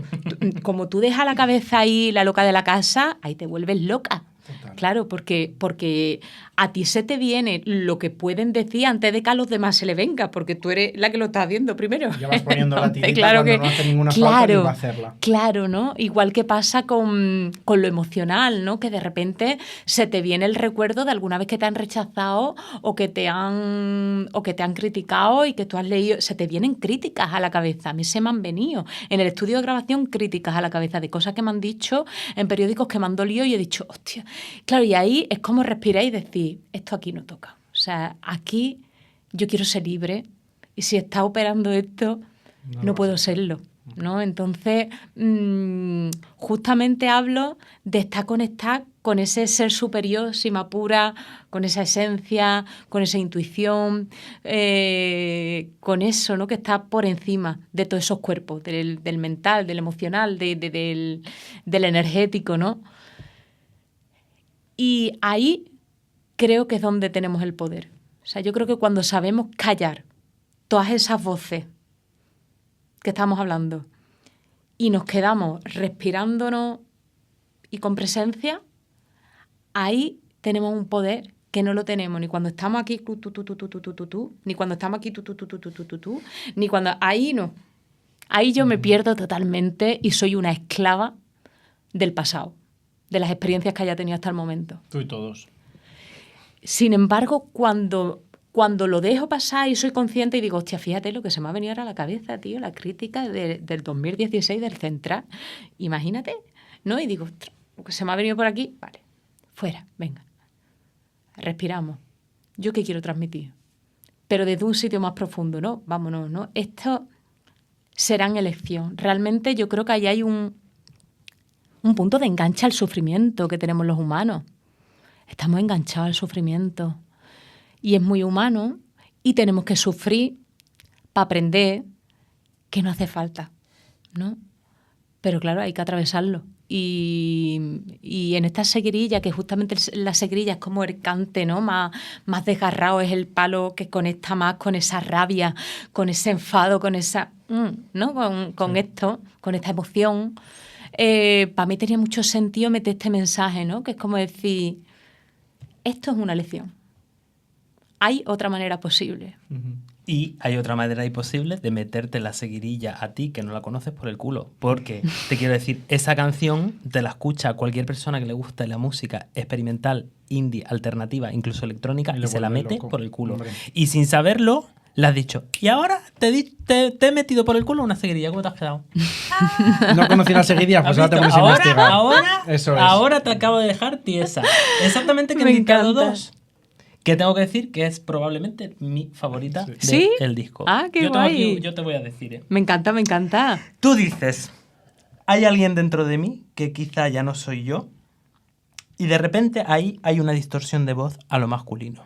como tú dejas la cabeza ahí, la loca de la casa, ahí te vuelves loca. Total. Claro, porque a ti se te viene lo que pueden decir antes de que a los demás se le venga, porque tú eres la que lo está haciendo primero. Ya vas poniendo la tirita claro cuando no hace ninguna falta ni va a hacerla. Claro, ¿no? Igual que pasa con lo emocional, ¿no? Que de repente se te viene el recuerdo de alguna vez que te han rechazado o que te han criticado y que tú has leído. Se te vienen críticas a la cabeza. A mí se me han venido en el estudio de grabación críticas a la cabeza de cosas que me han dicho en periódicos que me han dolido y he dicho, hostia. Claro, y ahí es como respirar y decir, esto aquí no toca. O sea, aquí yo quiero ser libre y si está operando esto, no puedo serlo, ¿no? Entonces, justamente hablo de estar conectada con ese ser superior, si me apura, con esa esencia, con esa intuición, con eso, ¿no? Que está por encima de todos esos cuerpos, del mental, del emocional, del energético, ¿no? Y ahí creo que es donde tenemos el poder. O sea, yo creo que cuando sabemos callar todas esas voces que estamos hablando y nos quedamos respirándonos y con presencia, ahí tenemos un poder que no lo tenemos ni cuando estamos aquí ni cuando estamos aquí ni cuando... Ahí no. Ahí yo me pierdo totalmente y soy una esclava del pasado, de las experiencias que haya tenido hasta el momento. Tú y todos. Sin embargo, cuando lo dejo pasar y soy consciente y digo, hostia, fíjate lo que se me ha venido ahora a la cabeza, tío, la crítica del 2016 del Central. Imagínate, ¿no? Y digo, ostras, lo que se me ha venido por aquí, vale, fuera, venga. Respiramos. ¿Yo qué quiero transmitir? Pero desde un sitio más profundo, ¿no? Vámonos, ¿no? Esto será en elección. Realmente yo creo que ahí hay un punto de enganche al sufrimiento que tenemos los humanos. Estamos enganchados al sufrimiento. Y es muy humano y tenemos que sufrir para aprender que no hace falta, ¿no? Pero claro, hay que atravesarlo. Y en esta seguirilla, que justamente la seguirilla es como el cante, ¿no? Más desgarrado, es el palo que conecta más con esa rabia, con ese enfado, con esa... ¿no? Con esto, con esta emoción. Para mí tenía mucho sentido meter este mensaje, ¿no? Que es como decir, esto es una lección. Hay otra manera posible. Y hay otra manera imposible de meterte la seguirilla a ti que no la conoces por el culo. Porque, te quiero decir, esa canción te la escucha cualquier persona que le guste la música experimental, indie, alternativa, incluso electrónica, y se la vuelve mete loco. por el culo. Hombre. Y sin saberlo, le has dicho, y ahora te he metido por el culo una seguirilla. ¿Cómo te has quedado? No conocí la seguidilla, pues ¿Has ahora te visto? pones a investigar. Eso es. Ahora te acabo de dejar tiesa. Exactamente que Me he indicado encanta. 2. Que tengo que decir que es probablemente mi favorita del ¿Sí? disco. Ah, qué yo tengo guay. yo te voy a decir. Me encanta, me encanta. Tú dices, hay alguien dentro de mí que quizá ya no soy yo, y de repente ahí hay una distorsión de voz a lo masculino.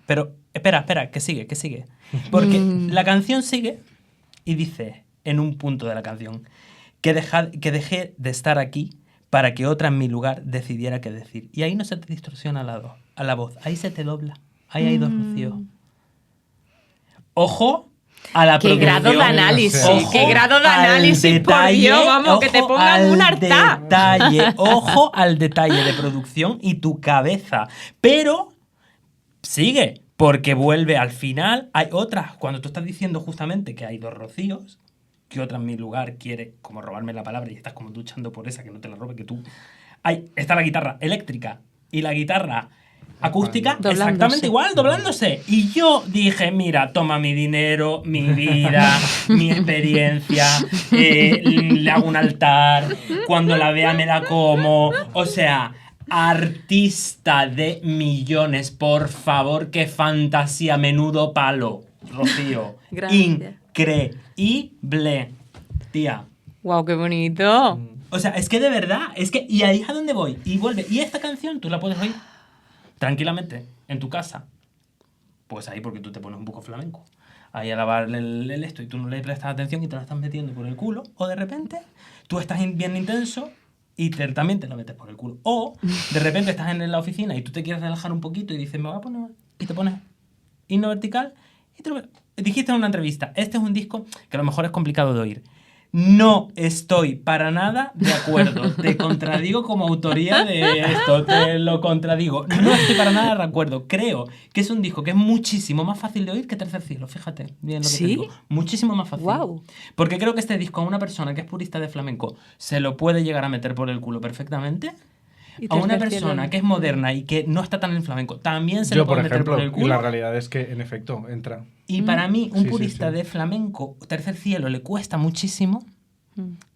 Pero, espera, que sigue. Porque la canción sigue y dice, en un punto de la canción, que dejé de estar aquí para que otra en mi lugar decidiera qué decir. Y ahí no se te distorsiona la voz, ahí se te dobla. Ahí hay 2 rocíos. Ojo a la Qué producción. grado de análisis, Ojo qué grado de al análisis, por detalle, Dios, vamos, que te ojo pongan al un hartá. Ojo al detalle de producción y tu cabeza. Pero sigue, porque vuelve al final. Hay otras, cuando tú estás diciendo justamente que hay 2 rocíos, que otra en mi lugar quiere como robarme la palabra y estás como luchando por esa, que no te la robe, que tú... Está la guitarra eléctrica y la guitarra acústica Doblándose. exactamente igual, doblándose. Y yo dije, mira, toma mi dinero, mi vida, mi experiencia, le hago un altar, cuando la vea me la como. O sea, artista de millones, por favor, qué fantasía, menudo palo, Rocío. Gracias. Increíble, tía. Wow, qué bonito. O sea, es que de verdad, y ahí es a donde voy, y vuelve. Y esta canción tú la puedes oír tranquilamente en tu casa. Pues ahí porque tú te pones un poco flamenco. Ahí a lavar el esto y tú no le prestas atención y te la estás metiendo por el culo. O de repente tú estás bien intenso y también te lo metes por el culo. O de repente estás en la oficina y tú te quieres relajar un poquito y dices, me voy a poner... Y te pones himno vertical y dijiste en una entrevista, este es un disco que a lo mejor es complicado de oír. No estoy para nada de acuerdo. Te contradigo como autoría de esto. Te lo contradigo. No estoy para nada de acuerdo. Creo que es un disco que es muchísimo más fácil de oír que Tercer Cielo. Fíjate bien lo que te ¿Sí? digo. Muchísimo más fácil. Guau. Porque creo que este disco a una persona que es purista de flamenco se lo puede llegar a meter por el culo perfectamente. Y A una Tercer Cielo persona no. que es moderna y que no está tan en flamenco también se Yo, lo puede por meter ejemplo, por el y culo. la realidad es que, en efecto, entra. Y para mí, un Sí, sí, purista sí. de flamenco, Tercer Cielo, le cuesta muchísimo.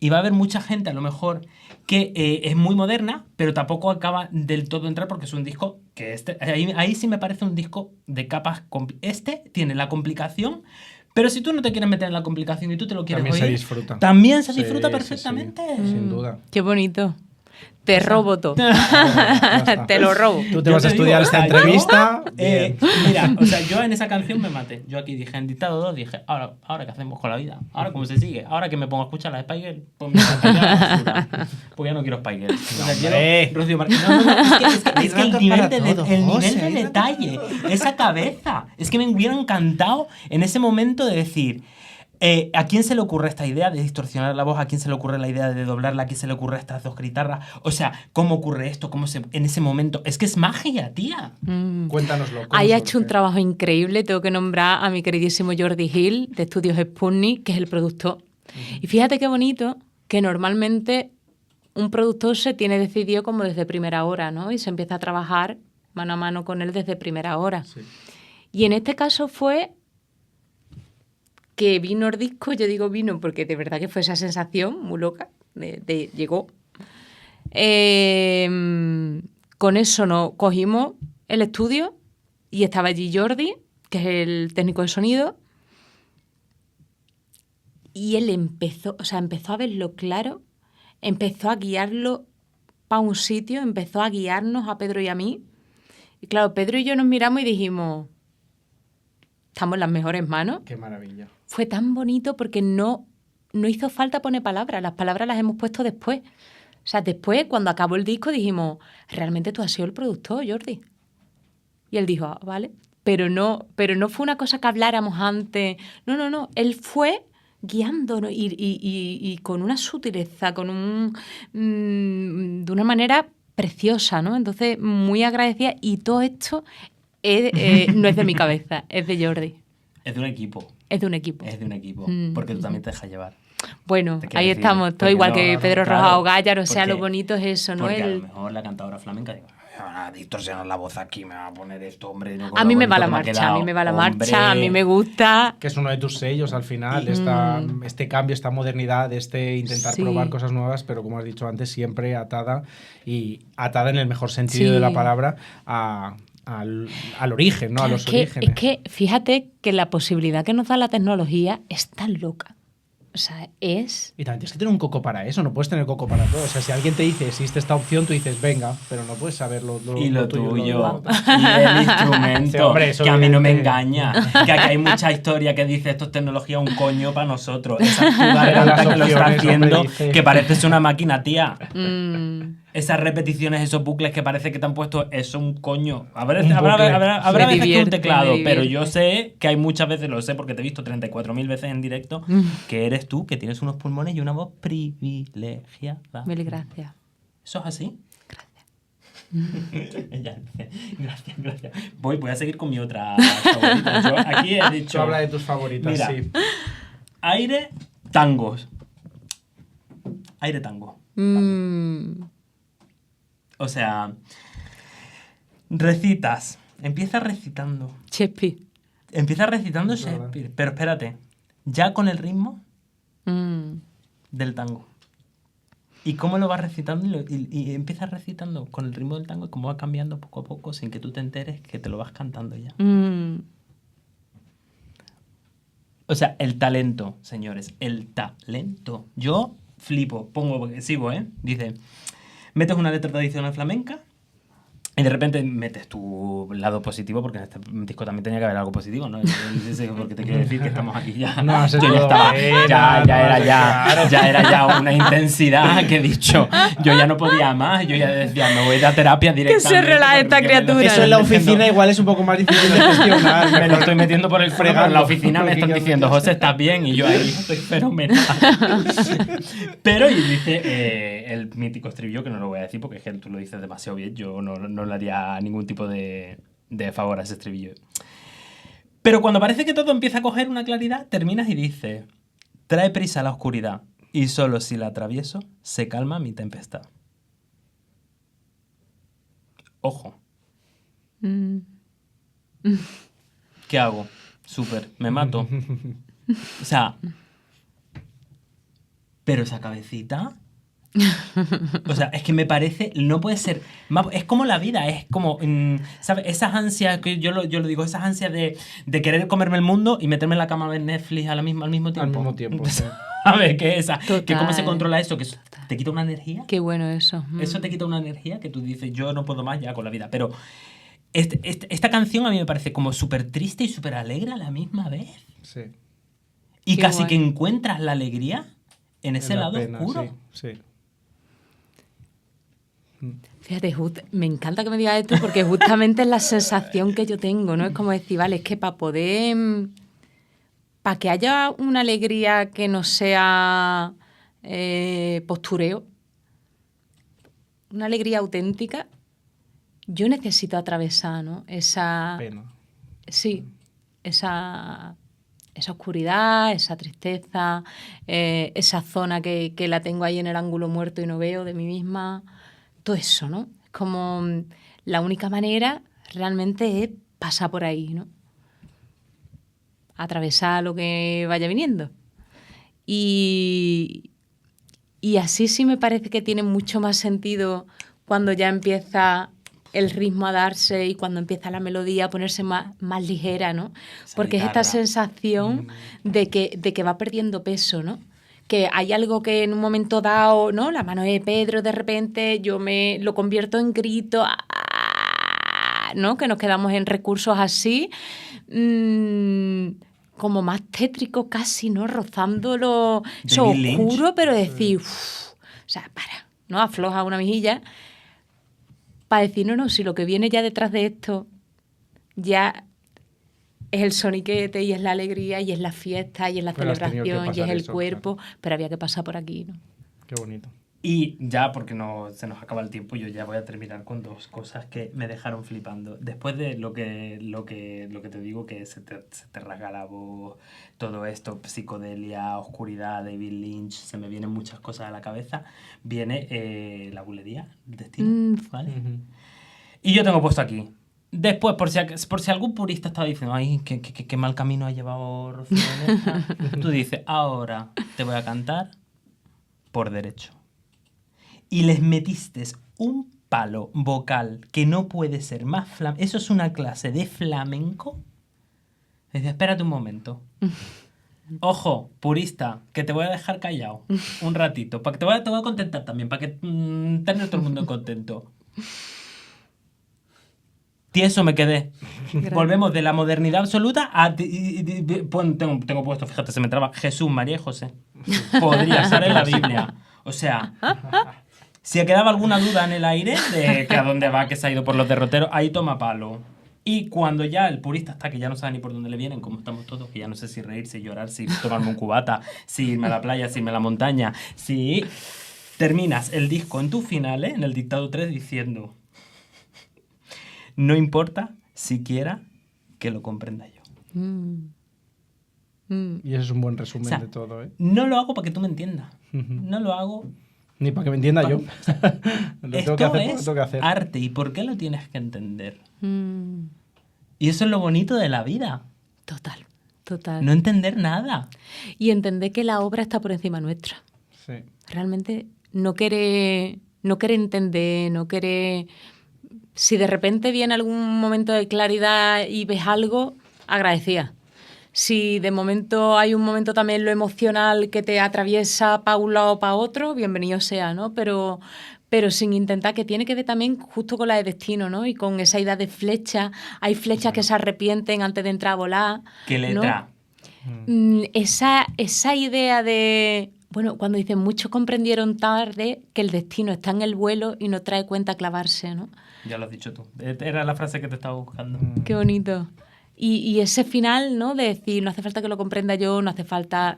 Y va a haber mucha gente, a lo mejor, que es muy moderna, pero tampoco acaba del todo de entrar porque es un disco que ahí sí me parece un disco de capas. Este tiene la complicación, pero si tú no te quieres meter en la complicación y tú te lo quieres También se oír, disfruta. también se Sí, disfruta sí, perfectamente. sí, sin duda. Qué bonito. Te robo todo. Ya está. Te lo robo. Tú te Yo vas a te digo, estudiar o esta sea, entrevista. Mira, o sea, yo en esa canción me maté. Yo aquí dije, en Dictado 2, dije, ahora qué hacemos con la vida, ahora cómo se sigue, ahora que me pongo a escuchar la de Spy Girl, pues me saca ya la basura. Pues ya no quiero Spy Girl. O sea, hombre. quiero Rocío Martínez. No, es que el ratos nivel para de, todo, el nivel José, de hay ratos detalle, esa cabeza, es que me hubiera encantado en ese momento de decir, ¿a quién se le ocurre esta idea de distorsionar la voz? ¿A quién se le ocurre la idea de doblarla? ¿A quién se le ocurre estas 2 guitarras? O sea, ¿cómo ocurre esto? En ese momento? Es que es magia, tía. Cuéntanoslo. ¿cómo Ahí ha surge? hecho un trabajo increíble. Tengo que nombrar a mi queridísimo Jordi Hill, de Estudios Sputnik, que es el productor. Y fíjate qué bonito que normalmente un productor se tiene decidido como desde primera hora, ¿no? Y se empieza a trabajar mano a mano con él desde primera hora. Sí. Y en este caso fue que vino el disco, yo digo vino porque de verdad que fue esa sensación muy loca, llegó. Con eso nos cogimos el estudio y estaba allí Jordi, que es el técnico de sonido, y él empezó a verlo claro, empezó a guiarlo para un sitio, empezó a guiarnos a Pedro y a mí. Y claro, Pedro y yo nos miramos y dijimos, estamos en las mejores manos. Qué maravilla. Fue tan bonito porque no hizo falta poner palabras. Las palabras las hemos puesto después. O sea, después, cuando acabó el disco, dijimos, realmente tú has sido el productor, Jordi. Y él dijo, vale. Pero no fue una cosa que habláramos antes. No. Él fue guiándonos y con una sutileza, de una manera preciosa, ¿no? Entonces, muy agradecida. Y todo esto no es de mi cabeza, es de Jordi. Es de un equipo. Es de un equipo. Es de un equipo. Mm. Porque tú también te dejas llevar. Bueno, Te quiero ahí decir, estamos, todo porque igual no, que Pedro claro, Roja o Gallar, o sea, porque- lo bonito es eso, ¿no? Porque a lo mejor la cantadora flamenca digo, "Me van a distorsionar la voz aquí, me va a poner esto, hombre. No, con A lo mí me bonito va la que ha marcha, a quedado". mí me va la Hombre, marcha, a mí me gusta. Que es uno de tus sellos al final, este cambio, esta modernidad, este intentar Sí. probar cosas nuevas, pero como has dicho antes, siempre atada en el mejor sentido Sí. de la palabra al origen, ¿no? Claro, A los orígenes. es que fíjate que la posibilidad que nos da la tecnología es tan loca. O sea, es... Y también tienes que tener un coco para eso, no puedes tener coco para todo. O sea, si alguien te dice existe esta opción, tú dices venga, pero no puedes saber Y lo tuyo, tuyo. lo otro. Y el instrumento. Sí, hombre, eso que a mí no me evidente. engaña. Que aquí hay mucha historia que dice esto es tecnología, un coño para nosotros. Esa Pero las garganta que lo está opciones, haciendo, hombre, dice. que parece una máquina, tía. mm, Esas repeticiones, esos bucles que parece que te han puesto, eso un coño. Habrá Un bucle. habrá Me veces que un divierte, teclado, me pero divierte. yo sé que hay muchas veces, lo sé porque te he visto 34.000 veces en directo, Mm. que eres tú, que tienes unos pulmones y una voz privilegiada. mil gracias. ¿Eso es así? Ella dice, gracias. Voy a seguir con mi otra favorita. Yo aquí he Tú dicho... habla de tus favoritas, Mira, sí. aire, tangos. Aire, tango. Mm, O sea, recitas. Empieza recitando. Shakespeare. Empieza recitando Es verdad. Shakespeare. Pero espérate, ya con el ritmo Mm, del tango. Y cómo lo vas recitando y empiezas recitando con el ritmo del tango y cómo va cambiando poco a poco sin que tú te enteres que te lo vas cantando ya. mm. O sea, el talento, señores, el talento. Yo flipo, pongo, porque sigo, Dice, metes una letra tradicional flamenca y de repente metes tu lado positivo, porque en este disco también tenía que haber algo positivo, ¿no? Porque te quiero decir que estamos aquí ya. No haces Yo ya todo estaba, bien, ya no era haces ya, claro. ya era ya una intensidad que he dicho, yo ya no podía más, yo ya decía, me voy a dar terapia directamente. se relaje esta porque me lo criatura. Eso en la estoy oficina metiendo- igual es un poco más difícil de gestionar. me lo estoy metiendo por el freno, pero en Fregando. la oficina me están diciendo, José, ¿estás bien? Y yo ahí estoy fenomenal. Pero, y dice el mítico estribillo, que no lo voy a decir porque es que tú lo dices demasiado bien, yo no le haría ningún tipo de favor a ese estribillo. Pero cuando parece que todo empieza a coger una claridad, terminas y dices, trae prisa la oscuridad, y solo si la atravieso, se calma mi tempestad. Ojo. Mm. ¿Qué hago? Súper, me mato. O sea, pero esa cabecita... O sea, es que me parece, no puede ser más, es como la vida, es como, ¿sabes? Esas ansias, que yo lo digo, esas ansias de querer comerme el mundo y meterme en la cama a ver Netflix al mismo tiempo. Al mismo tiempo, sí. A ver, ¿qué es esa? Total. Que cómo se controla eso, que eso te quita una energía. Qué bueno eso. Mm. Eso te quita una energía que tú dices, yo no puedo más ya con la vida. Pero esta canción a mí me parece como súper triste y súper alegre a la misma vez. Sí. Y Qué casi guay. que encuentras la alegría en ese En la lado pena, oscuro. Sí, sí. Fíjate, me encanta que me digas esto porque justamente es la sensación que yo tengo, ¿no? Es como decir, vale, es que para poder... Para que haya una alegría que no sea postureo, una alegría auténtica, yo necesito atravesar, ¿no? Esa... Pena. Sí, esa oscuridad, esa tristeza, esa zona que la tengo ahí en el ángulo muerto y no veo de mí misma. Todo eso, ¿no? Es como la única manera realmente es pasar por ahí, ¿no? Atravesar lo que vaya viniendo. Y así sí me parece que tiene mucho más sentido cuando ya empieza el ritmo a darse y cuando empieza la melodía a ponerse más ligera, ¿no? Esa Porque es guitarra. esta sensación de que va perdiendo peso, ¿no? Que hay algo que en un momento dado, ¿no? La mano de Pedro, de repente yo me lo convierto en grito, ¿no? Que nos quedamos en recursos así, como más tétrico casi, ¿no? Rozándolo, eso David Lynch. oscuro, pero decir, uff, o sea, para, ¿no? Afloja una mejilla para decir, no, si lo que viene ya detrás de esto ya es el soniquete y es la alegría y es la fiesta y es la Pero has tenido que celebración y es pasar el eso, cuerpo, pero había que pasar por aquí, ¿no? Qué bonito. Y ya, porque se nos acaba el tiempo, yo ya voy a terminar con 2 cosas que me dejaron flipando. Después de lo que te digo, que se te rasga la voz, todo esto, psicodelia, oscuridad, David Lynch, se me vienen muchas cosas a la cabeza, viene la bulería, el destino, ¿vale? Y yo tengo puesto aquí. Después, por si algún purista estaba diciendo, ay, qué mal camino ha llevado Rocío Valera, tú dices, ahora te voy a cantar por derecho. Y les metiste un palo vocal que no puede ser más flamenco. Eso es una clase de flamenco. Dice, espérate un momento. Ojo, purista, que te voy a dejar callado un ratito. Para que te voy a contentar también, para que tener todo el mundo contento. Tieso me quedé. Volvemos de la modernidad absoluta a... Tengo puesto, fíjate, se me traba, Jesús, María y José. Podría estar en la Biblia. O sea... Si quedaba alguna duda en el aire de que a dónde va, que se ha ido por los derroteros, ahí toma palo. Y cuando ya el purista está, que ya no sabe ni por dónde le vienen, como estamos todos, que ya no sé si reír, si llorar, si tomarme un cubata, si irme a la playa, si irme a la montaña, si terminas el disco en tu final, en el dictado 3, diciendo, no importa siquiera que lo comprenda yo. Y eso es un buen resumen, o sea, de todo, ¿eh? No lo hago para que tú me entiendas. No lo hago... Ni para que me entienda yo. Lo Esto tengo que hacer, es lo tengo que hacer. Arte. ¿Y por qué lo tienes que entender? Y eso es lo bonito de la vida. Total, total. No entender nada. Y entender que la obra está por encima nuestra. Sí. Realmente no querer entender, no querer... Si de repente viene algún momento de claridad y ves algo, agradecida. Si de momento hay un momento también lo emocional que te atraviesa para un lado o para otro, bienvenido sea, ¿no? Pero sin intentar, que tiene que ver también justo con la de destino, ¿no? Y con esa idea de flecha. Hay flechas que se arrepienten antes de entrar a volar. ¿Qué letra? ¿No? Esa idea de... Bueno, cuando dicen, muchos comprendieron tarde que el destino está en el vuelo y no trae cuenta clavarse, ¿no? Ya lo has dicho tú. Era la frase que te estaba buscando. Qué bonito. Y ese final, ¿no? De decir, no hace falta que lo comprenda yo, no hace falta...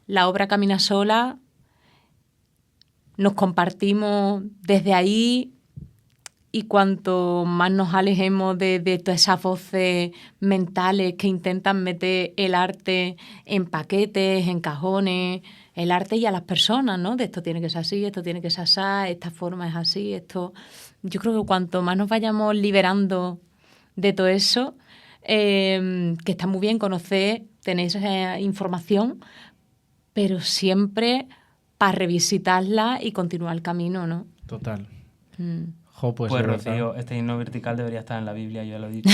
La obra camina sola, nos compartimos desde ahí y cuanto más nos alejemos de todas esas voces mentales que intentan meter el arte en paquetes, en cajones... El arte y a las personas, ¿no? De esto tiene que ser así, esto tiene que ser así, esta forma es así, esto... Yo creo que cuanto más nos vayamos liberando de todo eso, que está muy bien conocer, tener esa información, pero siempre para revisitarla y continuar el camino, ¿no? Total. Pues Rocío, este himno vertical debería estar en la Biblia, yo ya lo he dicho.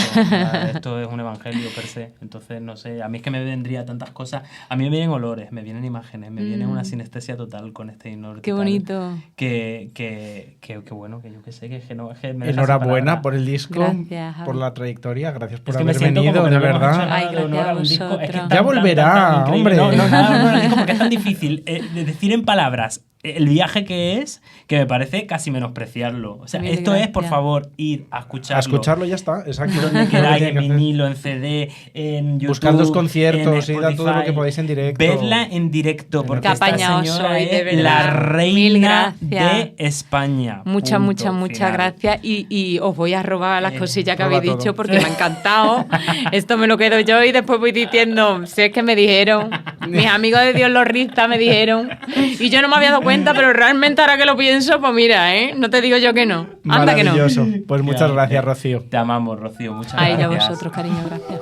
Esto es un evangelio per se. Entonces, no sé, a mí es que me vendría tantas cosas. A mí me vienen olores, me vienen imágenes, me viene una sinestesia total con este himno vertical. Qué bonito. Que bueno, que yo qué sé, que no... Que me enhorabuena por el disco, gracias, por la trayectoria, gracias por es que haber me siento venido, como que de no le hemos verdad. hecho nada Ay, de honor a un gracias a disco. Es que vosotros. Ya volverá, increíble. hombre. No, nada, al disco porque es tan difícil de decir en palabras el viaje que es, que me parece casi menospreciarlo. O sea, Mil esto gracias. es, por favor, ir a escucharlo. A escucharlo ya está, exacto. Donde queráis, en vinilo, en CD, en YouTube. Buscad los conciertos, en id a todo lo que Spotify. podáis en directo. Vedla en directo, porque Qué esta apañado señora soy, de es verdad. la Mil reina gracias. de España. Muchas Punto final. gracias. Y os voy a robar las cosillas que roba habéis todo. dicho porque me ha encantado. Esto me lo quedo yo y después voy diciendo, si es que me dijeron, mis amigos de Dios los Ristas me dijeron, y yo no me había dado cuenta, pero realmente ahora que lo pienso, pues mira, no te digo yo que no. Anda que no. Maravilloso. Pues muchas gracias, Rocío. Te amamos, Rocío. Muchas Ay, gracias. a vosotros, cariño, gracias.